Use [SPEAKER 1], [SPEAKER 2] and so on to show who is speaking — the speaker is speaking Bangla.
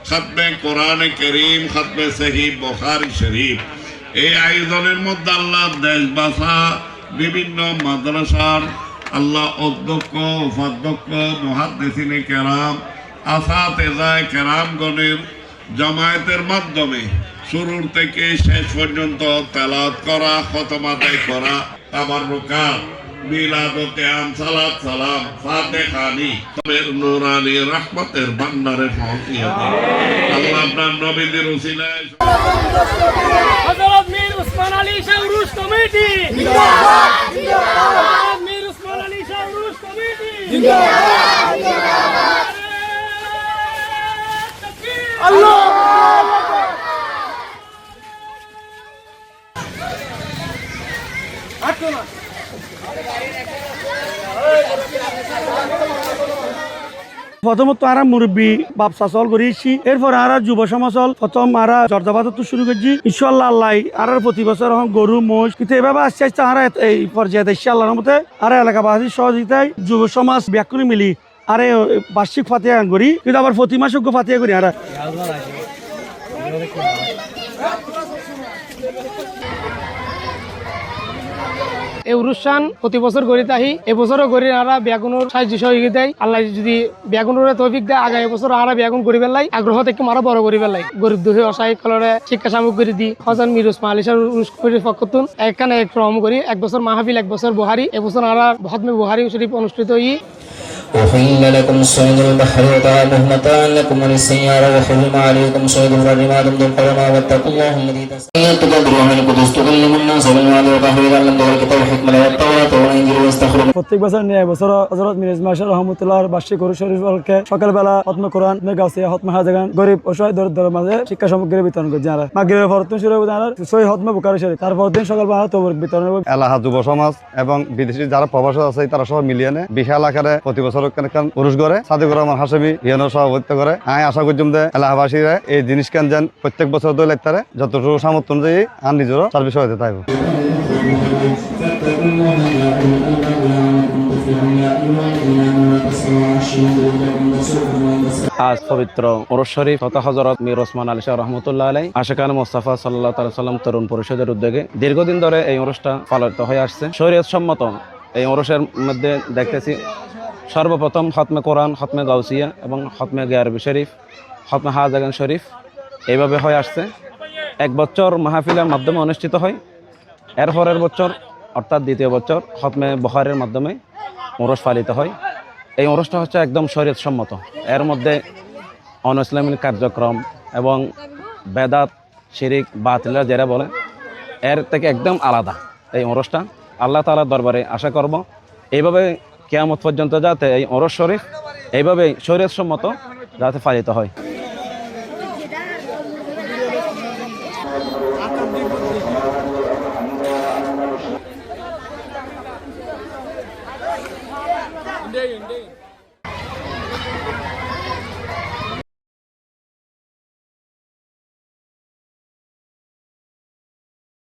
[SPEAKER 1] খতমে কোরআনে কারীম, খতমে সহিহ বুখারী শরীফ। এই আয়োজনের মধ্যে আল্লাহ দেশ বাসা বিভিন্ন মাদ্রাসার আল্লাহ অধ্যক্ষ, উপাধ্যক্ষ, মুহাদ্দিসিনে কেরাম, আসাতেজায়ে কেরামগণের জামায়াতের মাধ্যমে শুরুর থেকে শেষ পর্যন্ত তেলাওয়াত করা, খতম আদায় করা, তাবাররুকাত, মিলাদুতে আম, সালাত সালাম, ফাতিহানি তবের নূরানি রহমতের ভান্ডারে পৌঁছিয়ে দেয়। আল্লাহ আপনার নবীদের উসিলায়
[SPEAKER 2] হযরত মীর ওসমান আলী শাহ উরুস কমিটি জিন্দাবাদ, জিন্দাবাদ। মীর ওসমান আলী শাহ উরুস কমিটি জিন্দাবাদ, জিন্দাবাদ। আল্লাহ
[SPEAKER 3] প্রথমত আরা মুরব্বী বাপসা চল করেছি, এরপর আরা যুব সমাজল প্রথম আরা জর্দাবাদ শুরু করছি। ইনশাল্লাহ আল্লাহ আর প্রতি বছর গরু মোষ কিন্তু এভাবে আস্তে আস্তে আরা এই পর্যায়ে দেখছি আল্লাহর মতে আর এলাকাবাসীর সহযোগিতায় যুব সমাজ ব্যাকুনি মিলি আরে বার্ষিক ফাতিয়া করি, কিন্তু আবার প্রতি মাসে ফাতিয়া করি। আর
[SPEAKER 2] এই অনুষ্ঠান প্রতি বছর করি তাহি এবছরও করি। আরা বেগুনের সাহায্য সহযোগিতায় আল্লাহ যদি বেগুনের তৌফিক দেয়, আগামী বছর আরা বেগুন করি পেলাই আগ্রহ থেকে আরো বড় করি পেলাই। গরিব দুঃখী অসহায় কলরে শিক্ষা সামগ্রী দি হজন মীর ওসমান আলী শাহ উরুস কমিটির পক্ষতুন এখানে এক রকম করি। এক বছর মাহফিল, এক বছর বুহারি। এবছর আরা খতমে বুহারি শরীফ অনুষ্ঠিত হই।
[SPEAKER 4] أحل لكم صيد البحر وطعامه متاعا لكم وللسيارة وحرم عليكم صيد البر ما دمتم حرما واتقوا الله الذي تستقبلون من القدس تكلم الناس بالمال وقهر وعلمتم الكتاب والحكمة والتوراة والإنجيل واستخرجوا।
[SPEAKER 3] প্রত্যেক বছর নিয়ে এবছর হযরত মীর ওসমান শাহ রহমতুল্লাহর বার্ষিক উরুস শরীফকে সকালবেলা খতমে কোরআন, গাউসিয়া, খতমে হাজাগান, গরিব অসহায় দরিদ্রের মাঝে শিক্ষা সামগ্রী বিতরণ করছে। আর মাগরিবের পর থেকে শুরু হবে সহিহ খতমে বুখারী শরীফ, তারপর দিন সকালবেলা তবরুক বিতরণ হবে।
[SPEAKER 5] এলাহা যুব সমাজ এবং বিদেশি যারা প্রবাসী আছে তারা সব মিলিয়ে বিশাল আকারে প্রতি বছর উরুস করে সাদিকুর রহমান হাশেমি ইয়নো সভাপতিত্ব করে। আমি আশা করছিলাম যে এলাহাবাসীরা এই জিনিস কেন যেন প্রত্যেক বছর দই লাগতারে যতটুকু সামর্থ্য অনুযায়ী আর নিজেরও সার্ভিস হতে থাকবে।
[SPEAKER 6] আজ পবিত্র উরুস শরীফ তথা হযরত মীর ওসমান আলী শাহ রহমতুল্লাহ আলাইহি আশিকান মুস্তাফা সাল্লাল্লাহু আলাইহি সাল্লাম তরুণ পরিষদের উদ্যোগে দীর্ঘদিন ধরে এই উরুসটা পালিত হয়ে আসছে। শরীয়ত সম্মত এই উরুসের মধ্যে দেখতেছি সর্বপ্রথম খতমে কোরআন, খতমে গাউসিয়া এবং খতমে গিয়ারবি শরীফ, খতমে হাজাগান শরীফ এইভাবে হয়ে আসছে। এক বছর মাহফিলের মাধ্যমে অনুষ্ঠিত হয়। এর পরের বছর অর্থাৎ দ্বিতীয় বছর খতমে বুখারীর মাধ্যমে উরুস পালিত হয়। এই উরুসটা হচ্ছে একদম শরীয়ত সম্মত। এর মধ্যে অন-ইসলামিক কার্যক্রম এবং বেদাত, শিরিক, বাতিল যারা বলে এর থেকে একদম আলাদা এই উরুসটা। আল্লাহ তাআলার দরবারে আশা করব এইভাবে কিয়ামত পর্যন্ত যাতে এই উরুস শরীফ এইভাবে শরীয়ত সম্মত যাতে পালিত হয়।
[SPEAKER 2] Indeed.